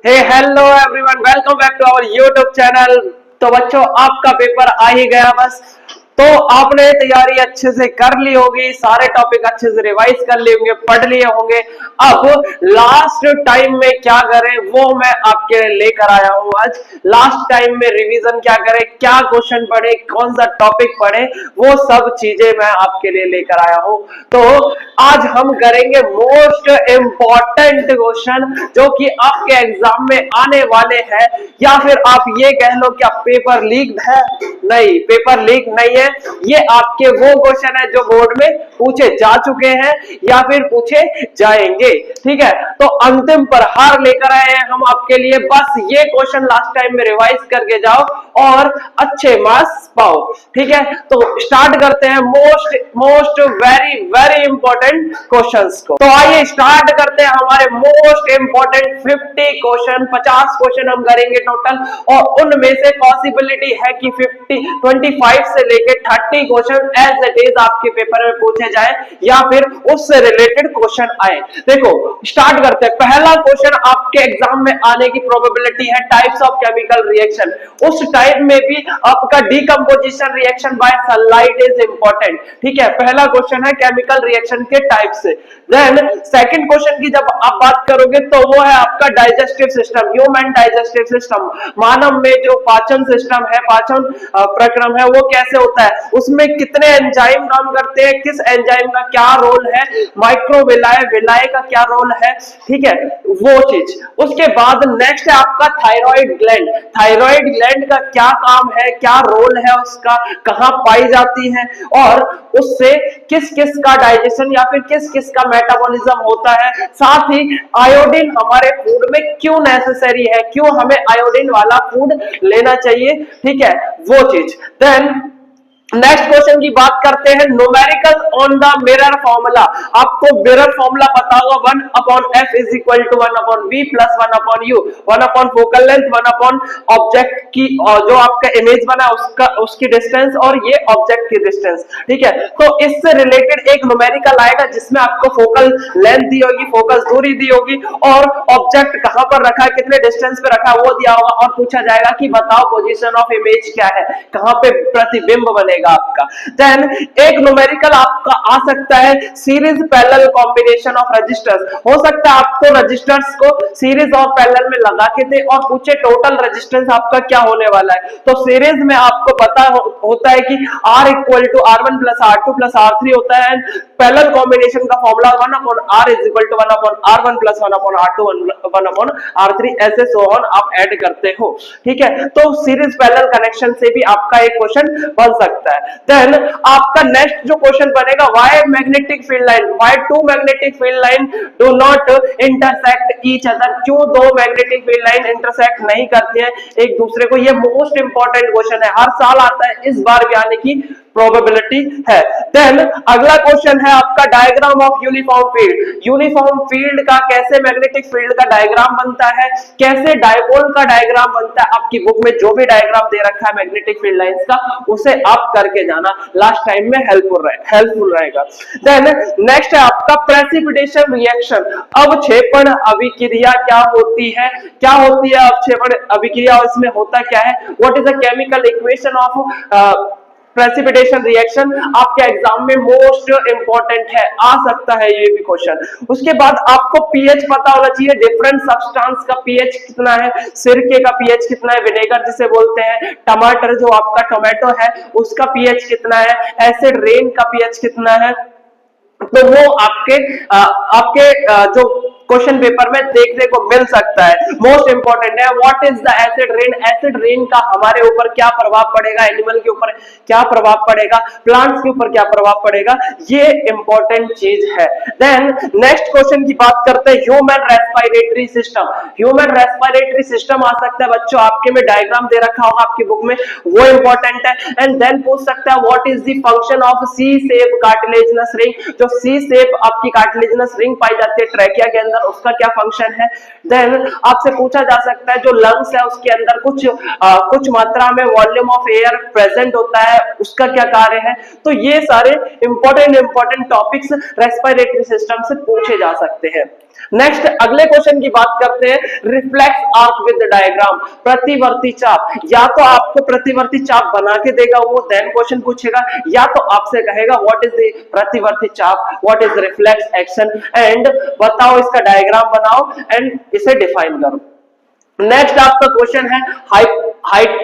Hey hello everyone, welcome back to our YouTube channel. तो बच्चों, आपका पेपर आ ही गया बस। तो आपने तैयारी अच्छे से कर ली होगी, सारे टॉपिक अच्छे से रिवाइज कर लिए होंगे, पढ़ लिए होंगे। अब लास्ट टाइम में क्या करें वो मैं आपके लिए लेकर आया हूं आज। लास्ट टाइम में रिवीजन क्या करें, क्या क्वेश्चन पढ़े, कौन सा टॉपिक पढ़े, वो सब चीजें मैं आपके लिए लेकर आया हूं। तो आज हम करेंगे मोस्ट इंपॉर्टेंट क्वेश्चन जो कि आपके एग्जाम में आने वाले हैं। या फिर आप ये कह लो क्या पेपर लीक है? नहीं, पेपर लीक नहीं है। ये आपके वो क्वेश्चन है जो बोर्ड में पूछे जा चुके हैं या फिर पूछे जाएंगे। ठीक है, तो अंतिम प्रहार लेकर आए हैं हम आपके लिए। बस ये क्वेश्चन लास्ट टाइम में रिवाइज करके जाओ और अच्छे मार्क्स पाओ। ठीक है, तो स्टार्ट करते हैं most most very very important questions को। तो आइए स्टार्ट करते हैं हमारे मोस्ट इंपॉर्टेंट 50 क्वेश्चन। 50 क्वेश्चन हम करेंगे टोटल, और उनमें से पॉसिबिलिटी है कि 25 से लेके 30 क्वेश्चन एज इट इज आपके पेपर में पूछे जाए या फिर उससे रिलेटेड क्वेश्चन आए। देखो स्टार्ट करते हैं। पहला क्वेश्चन आपके एग्जाम में आने की प्रोबेबिलिटी है टाइप्स ऑफ केमिकल रिएक्शन। उस टाइप में भी आपका decomposition reaction by sunlight is important. ठीक है, पहला क्वेश्चन है केमिकल रिएक्शन के टाइप से। देन सेकंड क्वेश्चन की जब आप बात करोगे तो वो है आपका digestive system, human digestive system. मानव में जो पाचन सिस्टम है, पाचन प्रक्रम है, वो कैसे होता है, उसमें कितने एंजाइम काम करते हैं, किस एंजाइम का क्या रोल है, माइक्रोविलाय विलाय का क्या रोल है। ठीक है, वो चीज। उसके बाद नेक्स्ट है आपका थायराइड ग्लैंड। थायराइड ग्लैंड का क्या काम है, क्या रोल है उसका, कहां पाई जाती है, और उससे किस किस का डाइजेशन या फिर किस किस का मेटाबॉलिज्म होता है। साथ ही आयोडीन हमारे फूड में क्यों नेसेसरी है, क्यों हमें आयोडीन वाला फूड लेना चाहिए। ठीक है, वो चीज। देन नेक्स्ट क्वेश्चन की बात करते हैं numerical on the mirror formula. आपको मिरर फॉर्मूला पता होगा, 1/f is equal to 1/v plus 1/u। 1 focal length, 1 object की जो आपका इमेज बना उसका उसकी डिस्टेंस, और ये ऑब्जेक्ट की डिस्टेंस। ठीक है, तो इससे रिलेटेड एक न्यूमेरिकल आएगा जिसमें आपको फोकल लेंथ दी होगी, फोकस दूरी दी होगी, और ऑब्जेक्ट कहां पर रखा है, कितने डिस्टेंस पे रखा है वो दिया होगा, और पूछा जाएगा कि बताओ पोजीशन ऑफ इमेज क्या है, कहां पे प्रतिबिंब बनेगा आपका। देन एक न्यूमेरिकल आपका आ सकता है series parallel combination of resistors. हो सकता है आपको रजिस्टर्स को सीरीज और पैरेलल में लगा के दे और पूछे टोटल रेजिस्टेंस आपका क्या होने वाला है। तो सीरीज में आपको पता होता है कि R equal to R1 plus R2 plus R3 होता है। पैरेलल कॉम्बिनेशन का formula 1/R is equal to 1/R1 plus 1/R2 1/R3 ऐसे सो ऑन आप ऐड करते हो। ठीक है, तो सीरीज पैरेलल कनेक्शन से भी आपका एक क्वेश्चन बन सकता है। देन आपका नेक्स्ट जो क्वेश्चन बनेगा, why magnetic field line, why two magnetic field line do not intersect each other. क्यों दो मैग्नेटिक फील्ड लाइन इंटरसेक्ट नहीं करती है एक दूसरे को। ये मोस्ट इंपॉर्टेंट क्वेश्चन है, हर साल आता है, इस बार भी आने की प्रोबेबिलिटी है। देन अगला क्वेश्चन है आपका diagram of uniform field. Uniform field का कैसे मैग्नेटिक फील्ड का डायग्राम बनता है, कैसे डायपोल का डायग्राम बनता है। आपकी बुक में जो भी डायग्राम दे रखा है मैग्नेटिक फील्ड लाइंस का, उसे आप करके जाना, लास्ट टाइम में हेल्पफुल रहेगा। देन नेक्स्ट है आपका प्रेसिपिटेशन रिएक्शन। अवक्षेपण अभिक्रिया क्या होती है, क्या होती है अवक्षेपण अभिक्रिया, इसमें होता क्या है, what is the chemical equation of precipitation reaction. आपके एग्जाम में मोस्ट इंपॉर्टेंट है, आ सकता है ये भी क्वेश्चन। उसके बाद आपको पीएच पता होना चाहिए, डिफरेंट सब्सटेंस का पीएच कितना है, सिरके का पीएच कितना है, विनेगर जिसे बोलते हैं, टमाटर जो आपका टोमेटो है उसका पीएच कितना है, एसिड रेन का पीएच कितना है। तो वो आपके जो क्वेश्चन पेपर में देखने को मिल सकता है। मोस्ट इंपॉर्टेंट है, what is the acid rain. Acid rain का हमारे ऊपर क्या प्रभाव पड़ेगा, एनिमल के ऊपर क्या प्रभाव पड़ेगा, प्लांट्स के ऊपर क्या प्रभाव पड़ेगा, ये इंपॉर्टेंट चीज है। देन नेक्स्ट क्वेश्चन की बात करते हैं human respiratory system. Human respiratory system आ सकता है बच्चों, आपके में डायग्राम दे रखा होगा आपकी बुक में, वो इंपॉर्टेंट है। एंड देन पूछ सकता है what is the function of C shape cartilaginous ring. जो सी शेप आपकी कार्टिलेजिनस रिंग पाई जाती है ट्रैकिया के अंदर, उसका क्या फंक्शन है। देन आपसे पूछा जा सकता है जो लंग्स है उसके अंदर कुछ मात्रा में वॉल्यूम ऑफ एयर प्रेजेंट होता है, उसका क्या कार्य है। तो ये सारे इंपॉर्टेंट टॉपिक्स रेस्पिरेटरी सिस्टम से पूछे जा सकते हैं। नेक्स्ट अगले क्वेश्चन की बात करते हैं, रिफ्लेक्स आर्क विद डायग्राम, प्रतिवर्ती चाप। या तो आपको प्रतिवर्ती चाप बना के देगा वो, देन क्वेश्चन पूछेगा, या तो आपसे कहेगा व्हाट इज द प्रतिवर्ती चाप, what is reflex action, and बताओ इसका डायग्राम बनाओ एंड इसे डिफाइन करो। नेक्स्ट आपका क्वेश्चन है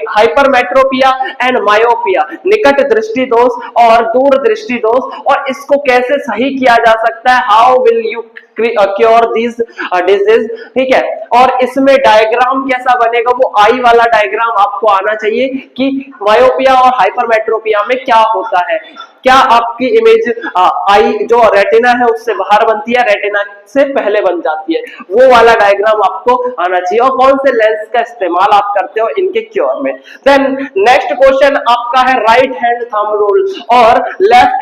हाइपरमेट्रोपिया एंड मायोपिया, निकट दृष्टि दोष और दूर दृष्टि दोष, और इसको कैसे सही किया जा सकता है, how will you cure this disease, ठीक है। और इसमें डायग्राम कैसा बनेगा, वो आई वाला डायग्राम आपको आना चाहिए कि मायोपिया और हाइपरमेट्रोपिया में क्या होता है, क्या आपकी इमेज आई जो रेटिना है उससे बाहर बनती है, रेटिना से पहले बन जाती है, वो वाला डायग्राम आपको आना चाहिए, और कौन से लेंस का इस्तेमाल आप करते हो इनके क्योर में। देन नेक्स्ट क्वेश्चन आपका है राइट हैंड थंब रूल और लेफ्ट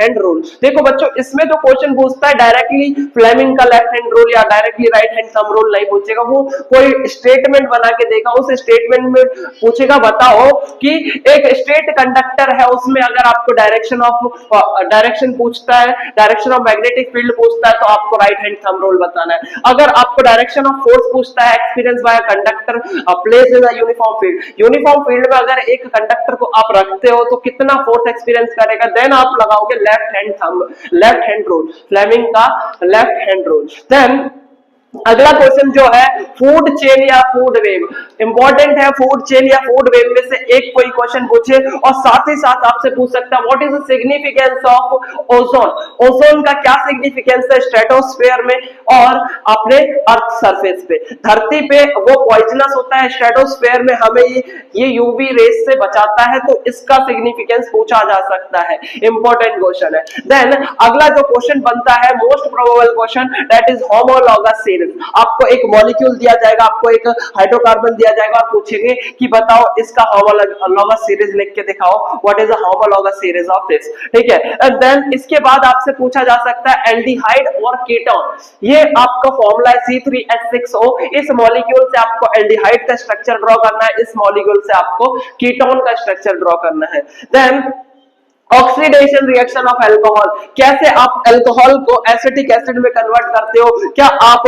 हैंड रूल। देखो बच्चों, इसमें जो क्वेश्चन पूछता है डायरेक्टली फ्लेमिंग का लेफ्ट हैंड रूल या directly right hand thumb rule नहीं पूछेगा, वो कोई स्टेटमेंट बना के देगा, उस स्टेटमेंट में पूछेगा बताओ कि एक स्ट्रेट कंडक्टर है, उसमें अगर आपको डायरेक्शन पूछता है, डायरेक्शन ऑफ मैग्नेटिक फील्ड पूछता है, तो आपको राइट हैंड थंब रूल बताना है। अगर आपको डायरेक्शन ऑफ फोर्स पूछता है, experience by conductor placed in a uniform field, uniform field में अगर एक कंडक्टर को आप रखते हो तो कितना फोर्स एक्सपीरियंस करेगा, देन आप लगाओगे लेफ्ट हैंड रूल, फ्लेमिंग का लेफ्ट हैंड रूल। देन अगला क्वेश्चन जो है फूड चेन या फूड वेव, इंपॉर्टेंट है, फूड चेन या फूड वेव में से एक कोई क्वेश्चन पूछे, और साथ ही साथ आपसे पूछ सकता है what is the significance of ozone, ozone का क्या सिग्निफिकेंस है स्ट्रेटोस्फेयर में और अपने अर्थ सरफेस पे, धरती पे वो पॉइजनस होता है, स्ट्रेटोस्फेयर में हमें ये यूवी रेस से बचाता है, तो इसका सिग्निफिकेंस पूछा जा सकता है, इंपॉर्टेंट क्वेश्चन है। देन अगला जो क्वेश्चन बनता है most probable question, that is homologous series. आपको एक मॉलिक्यूल दिया जाएगा, आपको एक हाइड्रोकार्बन दिया जाएगा और पूछेंगे कि बताओ इसका होमोलॉगस सीरीज लिख के दिखाओ, what is the homologous series of this, ठीक है। एंड देन इसके बाद आपसे पूछा जा सकता है एल्डिहाइड और कीटोन, ये आपका फॉर्मूला है C3H6O, इस मॉलिक्यूल से आपको एल्डिहाइड का स्ट्रक्चर ड्रॉ करना है, इस मॉलिक्यूल से आपको कीटोन का स्ट्रक्चर ड्रॉ करना है। Then oxidation reaction of alcohol, कैसे आप अल्कोहल को एसिटिक एसिड में कन्वर्ट करते हो, क्या आप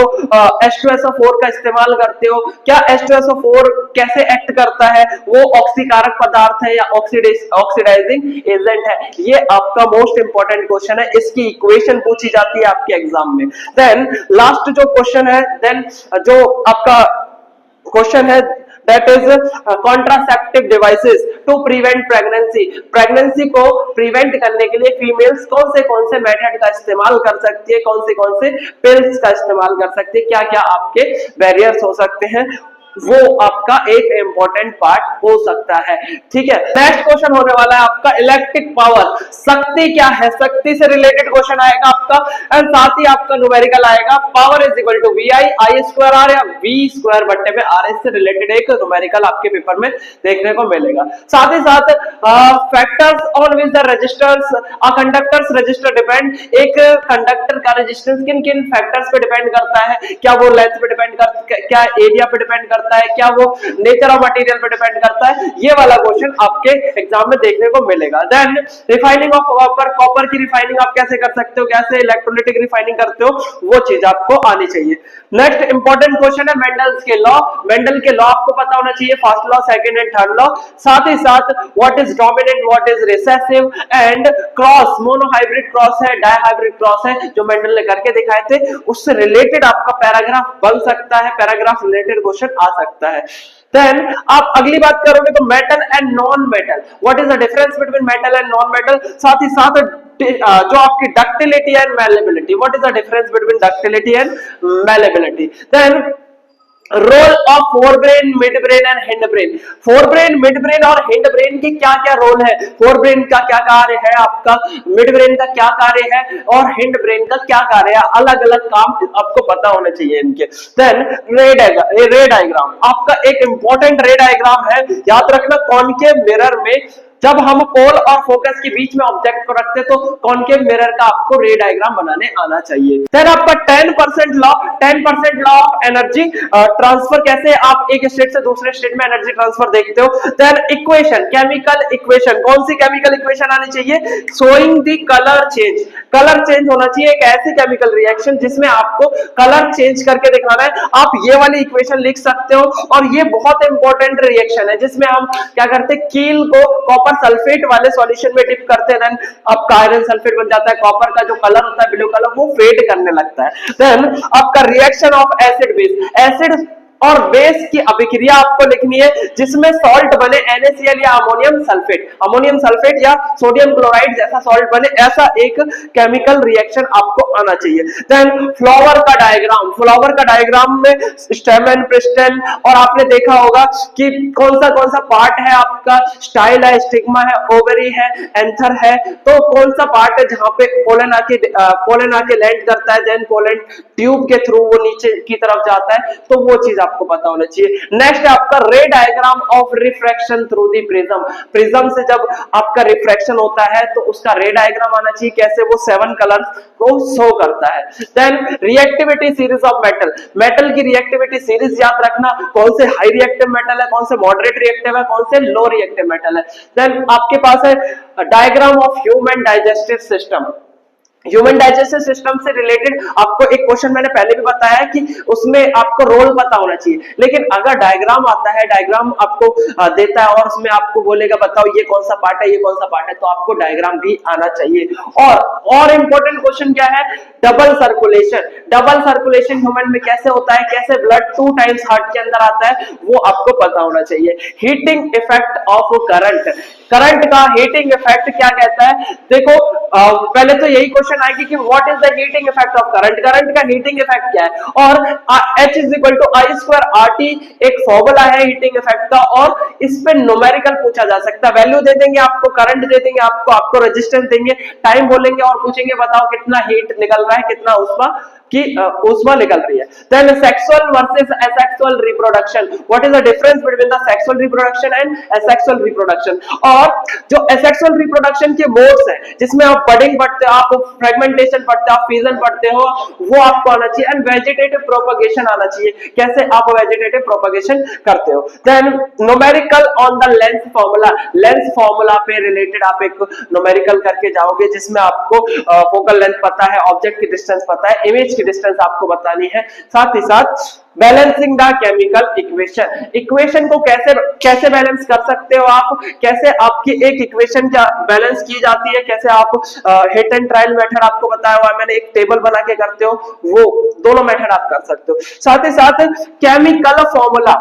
H2SO4 का इस्तेमाल करते हो, क्या H2SO4 कैसे एक्ट करता है, वो ऑक्सीकारक पदार्थ है या ऑक्सीडाइजिंग एजेंट है, ये आपका मोस्ट इंपॉर्टेंट क्वेश्चन है, इसकी इक्वेशन पूछी जाती है आपके एग्जाम में। देन लास्ट जो क्वेश्चन है, देन जो आपका क्वेश्चन है that is contraceptive devices to prevent pregnancy, pregnancy को प्रिवेंट करने के लिए फीमेल्स कौन से मेथड का इस्तेमाल कर सकती है, कौन से पिल्स का इस्तेमाल कर सकती है, क्या क्या आपके बैरियर्स हो सकते हैं, वो आपका एक इंपॉर्टेंट पार्ट हो सकता है, ठीक है। नेक्स्ट क्वेश्चन होने वाला है आपका इलेक्ट्रिक पावर, शक्ति क्या है, शक्ति से रिलेटेड क्वेश्चन आएगा आपका, एंड साथ ही आपका न्यूमेरिकल आएगा, power is equal to VI I square R या V स्क्वायर बट्टे में R, से रिलेटेड एक न्यूमेरिकल आपके पेपर में देखने को मिलेगा। साथ ही साथ factors on which the resistance a conductors resistor depend, एक कंडक्टर का रेजिस्टेंस किन किन फैक्टर्स पे डिपेंड करता है, क्या वो लेंथ पे डिपेंड करता है, क्या एरिया पे डिपेंड करता है, क्या वो नेचर ऑफ मटेरियल पे डिपेंड करता है, ये वाला क्वेश्चन आपके एग्जाम में देखने को मिलेगा। Then refining of copper, copper की रिफाइनिंग आप कैसे कर सकते हो, कैसे इलेक्ट्रोलाइटिक रिफाइनिंग करते हो, वो चीज आपको आनी चाहिए। नेक्स्ट इंपॉर्टेंट क्वेश्चन है मेंडल्स के लॉ, मेंडल के लॉ आपको पता होना चाहिए, first law, second and third law, साथ ही साथ what is dominant, what is recessive, and cross, monohybrid cross है, डायहाइब्रिड क्रॉस है, जो मेंडल ने करके दिखाए थे, उससे रिलेटेड आपका पैराग्राफ बन सकता है, पैराग्राफ रिलेटेड क्वेश्चन आ सकता है। देन आप अगली बात करोगे तो metal and non metal, what is the difference between metal and non metal, साथ ही साथ जो आपकी ductility and malleability, what is the difference between ductility and malleability. Then role of forebrain, mid brain and hind brain, forebrain, mid brain और hind brain की क्या क्या role है, फोरब्रेन का क्या कार्य है आपका, मिड ब्रेन का क्या कार्य है और हिंड ब्रेन का क्या कार्य है, अलग अलग काम आपको पता होने चाहिए इनके। देन रे डायग्राम, आपका एक इंपॉर्टेंट रे डायग्राम है, याद रखना, कॉनकेव मिरर में जब हम पोल और फोकस के बीच में ऑब्जेक्ट को रखते हैं तो कॉनकेव मिरर का आपको रे डायग्राम बनाने आना चाहिए। फिर आपका 10% लॉ ऑफ एनर्जी ट्रांसफर, कैसे आप एक स्टेट से दूसरे स्टेट में एनर्जी ट्रांसफर देखते हो। देन इक्वेशन, केमिकल इक्वेशन, कौन सी केमिकल इक्वेशन आनी चाहिए, showing the colour change, colour change होना चाहिए, एक ऐसी केमिकल रिएक्शन जिसमें आपको कलर चेंज करके दिखाना है, आप ये वाली इक्वेशन लिख सकते हो। और ये बहुत इंपॉर्टेंट रिएक्शन है जिसमें हम क्या करते हैं, कील को कॉपर सल्फेट वाले सॉल्यूशन में डिप करते हैं, देन आपका आयरन सल्फेट बन जाता है, कॉपर का जो कलर होता है ब्लू कलर वो फेड करने लगता है। देन आपका reaction of acid base, acid और बेस की अभिक्रिया आपको लिखनी है जिसमें सॉल्ट बने NaCl या अमोनियम सल्फेट या सोडियम क्लोराइड जैसा सॉल्ट बने, ऐसा एक केमिकल रिएक्शन आपको आना चाहिए। देन फ्लावर का डायग्राम में स्टेमन, पिस्टन, और आपने देखा होगा कि कौन सा पार्ट है आपका, स्टाइल है, स्टिग्मा है, ओवरी है, एंथर है, तो कौन सा पार्ट है जहां पे पोलन आके लैंड करता है, देन पोलन ट्यूब के थ्रू वो नीचे की तरफ जाता है, तो वो चीज आपको पता होना चाहिए। नेक्स्ट आपका रे diagram of refraction through the prism से जब आपका रिफ्रैक्शन होता है तो उसका रे डायग्राम आना चाहिए, कैसे वो 7 कलर्स को शो करता है। Then reactivity series of metal की रिएक्टिविटी सीरीज याद रखना, कौन से हाई रिएक्टिव मेटल है, कौन से मॉडरेट रिएक्टिव है, कौन से लो रिएक्टिव मेटल है। देन आपके पास है diagram of human digestive system, human digestive system से रिलेटेड आपको एक क्वेश्चन मैंने पहले भी बताया कि उसमें आपको रोल पता होना चाहिए, लेकिन अगर डायग्राम आता है, डायग्राम आपको देता है और उसमें आपको बोलेगा बताओ ये कौन सा पार्ट है, ये कौन सा पार्ट है, तो आपको डायग्राम भी आना चाहिए। और इंपॉर्टेंट क्वेश्चन क्या है, डबल सर्कुलेशन ह्यूमन में कैसे होता है, कैसे ब्लड 2 टाइम्स हार्ट के अंदर आता है, वो आपको पता होना चाहिए। हीटिंग इफेक्ट ऑफ करंट का हीटिंग इफेक्ट क्या कहता है, देखो पहले तो यही क्वेश्चन आएगी कि what is the heating effect of current का हीटिंग इफेक्ट क्या है, और H = I2RT एक फॉर्मूला है हीटिंग इफेक्ट का, और इस पे न्यूमेरिकल पूछा जा सकता है, वैल्यू दे देंगे आपको, करंट दे देंगे आपको रेजिस्टेंस देंगे, टाइम बोलेंगे और पूछेंगे बताओ कितना हीट निकल रहा है, कितना ऊष्मा निकल रही है। Then sexual versus asexual reproduction, what is the difference between the sexual reproduction and asexual reproduction, और जो एसेक्सुअल रिप्रोडक्शन के मोड्स हैं जिसमें आप बडिंग पढ़ते हो, आप फ्रेगमेंटेशन पढ़ते हो, आप फिजन पढ़ते हो, वो आपको आना चाहिए। एंड वेजिटेटिव प्रोपगेशन आना चाहिए, कैसे आप वेजिटेटिव प्रोपगेशन करते हो। Then numerical on the lens formula पे रिलेटेड आप एक न्यूमेरिकल करके जाओगे जिसमें आपको फोकल लेंथ पता है, ऑब्जेक्ट की डिस्टेंस पता है, इमेज की डिस्टेंस आपको बतानी है, साथ ही साथ बैलेंसिंग द केमिकल इक्वेशन को कैसे बैलेंस कर सकते हो आप, कैसे आपकी एक इक्वेशन क्या बैलेंस की जाती है, कैसे आप हिट एंड ट्रायल मेथड आपको बताया हुआ है मैंने, एक टेबल बना के करते हो, वो दोनों मेथड आप कर सकते हो। साथ ही साथ केमिकल फॉर्मूला,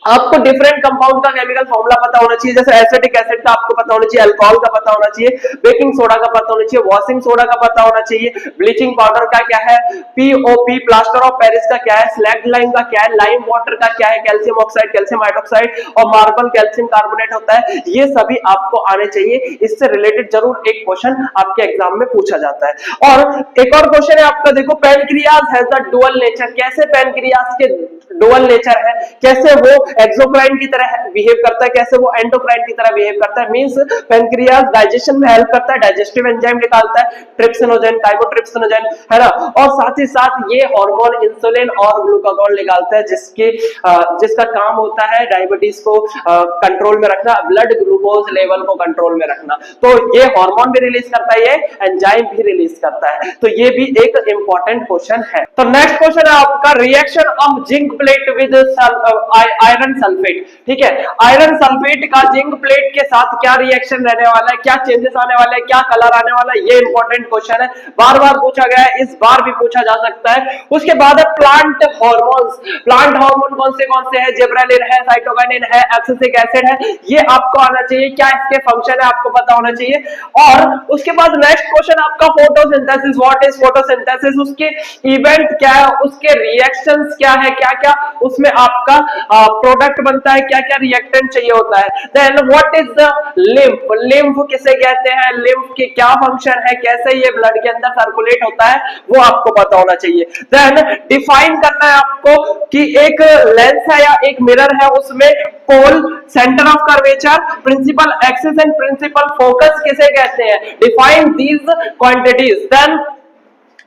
आपको डिफरेंट कंपाउंड का केमिकल फॉर्मूला पता होना चाहिए, जैसे एसिटिक एसिड का आपको पता होना चाहिए, अल्कोहल का पता होना चाहिए, बेकिंग सोडा का पता होना चाहिए, वॉशिंग सोडा का पता होना चाहिए, ब्लीचिंग पाउडर का क्या है, पीओपी प्लास्टर ऑफ पेरिस का क्या है, स्लैग लाइम का क्या है, लाइम वाटर का क्या है, कैल्शियम ऑक्साइड, कैल्शियम हाइड्रोक्साइड और मार्बल कैल्शियम कार्बोनेट होता है, ये सभी आपको आने चाहिए। इससे रिलेटेड जरूर एक क्वेश्चन आपके एग्जाम में पूछा जाता है। और एक और क्वेश्चन है आपका, देखो pancreas has the dual nature, कैसे पैनक्रियाज के डुअल नेचर है, कैसे वो एक्सोक्राइन की तरह बिहेव करता है, कैसे वो एंडोक्राइन की तरह बिहेव करता है, मींस पैनक्रियाज डाइजेशन में हेल्प करता है, डाइजेस्टिव एंजाइम निकालता है, ट्रिप्सिनोजेन, काइमोट्रिप्सिनोजेन, है ना, और साथ ही साथ ये हार्मोन इंसुलिन और ग्लूकागॉन निकालता है जिसका काम होता है डायबिटीज को कंट्रोल में रखना, ब्लड ग्लूकोज लेवल को कंट्रोल में रखना, तो ये हार्मोन भी रिलीज करता है, ये एंजाइम भी रिलीज करता है, तो ये भी एक इंपॉर्टेंट क्वेश्चन है। तो नेक्स्ट क्वेश्चन है आपका reaction of zinc plate with iron sulphate, ठीक है, आयरन सल्फेट का जिंक प्लेट के साथ क्या रिएक्शन रहने वाला है, क्या चेंजेस आने वाले हैं, क्या कलर आने वाला है, ये इंपॉर्टेंट क्वेश्चन है, बार बार पूछा गया है, इस बार भी पूछा जा सकता है। उसके बाद है प्लांट हार्मोन कौन से हैं, जिब्रेलिन है, साइटोकिनिन है, एब्सिसिक एसिड है, ये आपको आना चाहिए, क्या इसके फंक्शन है आपको पता होना चाहिए। और उसके बाद नेक्स्ट क्वेश्चन आपका फोटोसिंथेसिस, व्हाट इज फोटोसिंथेसिस, उसके इवेंट क्या है, उसके रिएक्शंस क्या है, क्या क्या उसमें आपका प्रोडक्ट बनता है, क्या क्या रिएक्टेंट चाहिए होता है। Then what is the lymph, lymph किसे कहते हैं, लिम्फ के क्या फंक्शन है, कैसे ये ब्लड के अंदर सर्कुलेट होता है, वो आपको पता होना चाहिए। देन डिफाइन करना है आपको कि एक लेंस है या एक मिरर है, उसमें pole, centre of curvature, principal axis and principal focus किसे कहते हैं। Define these quantities. Then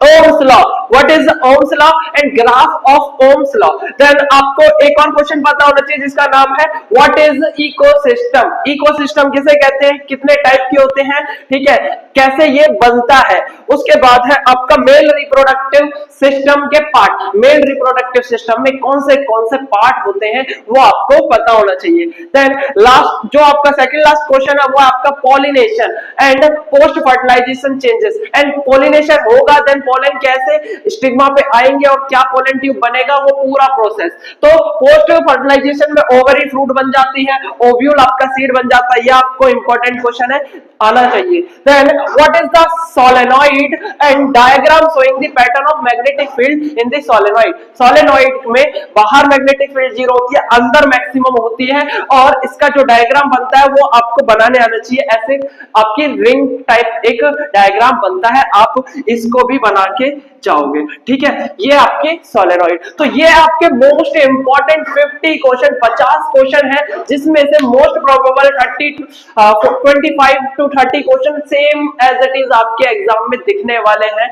Ohm's law, what is Ohm's law and graph of Ohm's law। then आपको एक और क्वेश्चन पता होना चाहिए जिसका नाम है what is ecosystem। इकोसिस्टम किसे कहते हैं, कितने टाइप के होते हैं, ठीक है, कैसे ये बनता है। उसके बाद है आपका मेल रिप्रोडक्टिव सिस्टम के पार्ट, मेल रिप्रोडक्टिव सिस्टम में कौन से पार्ट होते हैं वो आपको पता होना चाहिए। देन लास्ट जो आपका सेकंड लास्ट क्वेश्चन है वो आपका pollination and post fertilization changes. And pollination होगा देन पोलन कैसे स्टिग्मा पे आएंगे और क्या पोलन ट्यूब बनेगा, वो पूरा प्रोसेस। तो पोस्ट फर्टिलाइजेशन में ओवरी फ्रूट बन जाती है, ओव्यूल आपका सीड बन जाता है। ये आपको इंपॉर्टेंट क्वेश्चन है, आना चाहिए। Then what is the solenoid and diagram showing the pattern of magnetic field in the solenoid. Solenoid में बाहर मैग्नेटिक फील्ड 0 होती है, अंदर मैक्सिमम होती है, और इसका जो डायग्राम बनता है वो आपको बनाने आना चाहिए। ऐसे आपकी रिंग टाइप एक डायग्राम बनता है, आप इसको भी बना के जाओगे, ठीक है। ये आपके सोलेनॉइड। तो ये आपके मोस्ट इंपॉर्टेंट 50 क्वेश्चन, 50 क्वेश्चन है, जिसमें से most probable 25 to 30 question same as it is आपके एग्जाम में दिखने वाले हैं।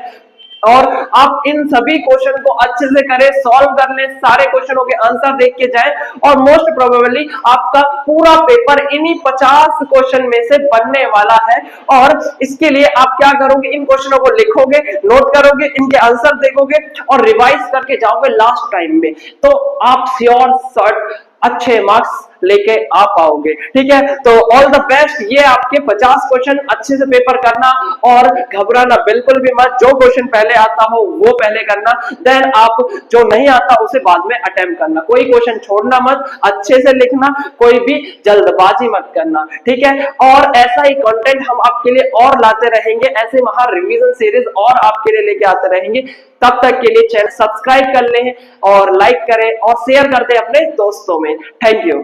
और आप इन सभी क्वेश्चन को अच्छे से करें, सॉल्व कर लें, सारे क्वेश्चनों के आंसर देख के जाएं, और मोस्ट प्रोबेबली आपका पूरा पेपर इन्हीं 50 क्वेश्चन में से बनने वाला है। और इसके लिए आप क्या करोगे, इन क्वेश्चनों को लिखोगे, नोट करोगे, इनके आंसर देखोगे और रिवाइज करके जाओगे लास्ट टाइम में, तो आप श्योर शॉर्ट अच्छे मार्क्स लेके आ पाओगे, ठीक है। तो ऑल द बेस्ट। ये आपके 50 क्वेश्चन अच्छे से पेपर करना और घबराना बिल्कुल भी मत। जो क्वेश्चन पहले आता हो वो पहले करना, देन आप जो नहीं आता उसे बाद में अटेम्प्ट करना। कोई क्वेश्चन छोड़ना मत, अच्छे से लिखना, कोई भी जल्दबाजी मत करना, ठीक है। और ऐसा ही कंटेंट हम आपके लिए और लाते रहेंगे, ऐसे महा रिवीजन सीरीज और आपके लिए लेके आते रहेंगे। तब तक के लिए चैनल सब्सक्राइब कर लें और लाइक करें और शेयर कर दें अपने दोस्तों में। Thank you.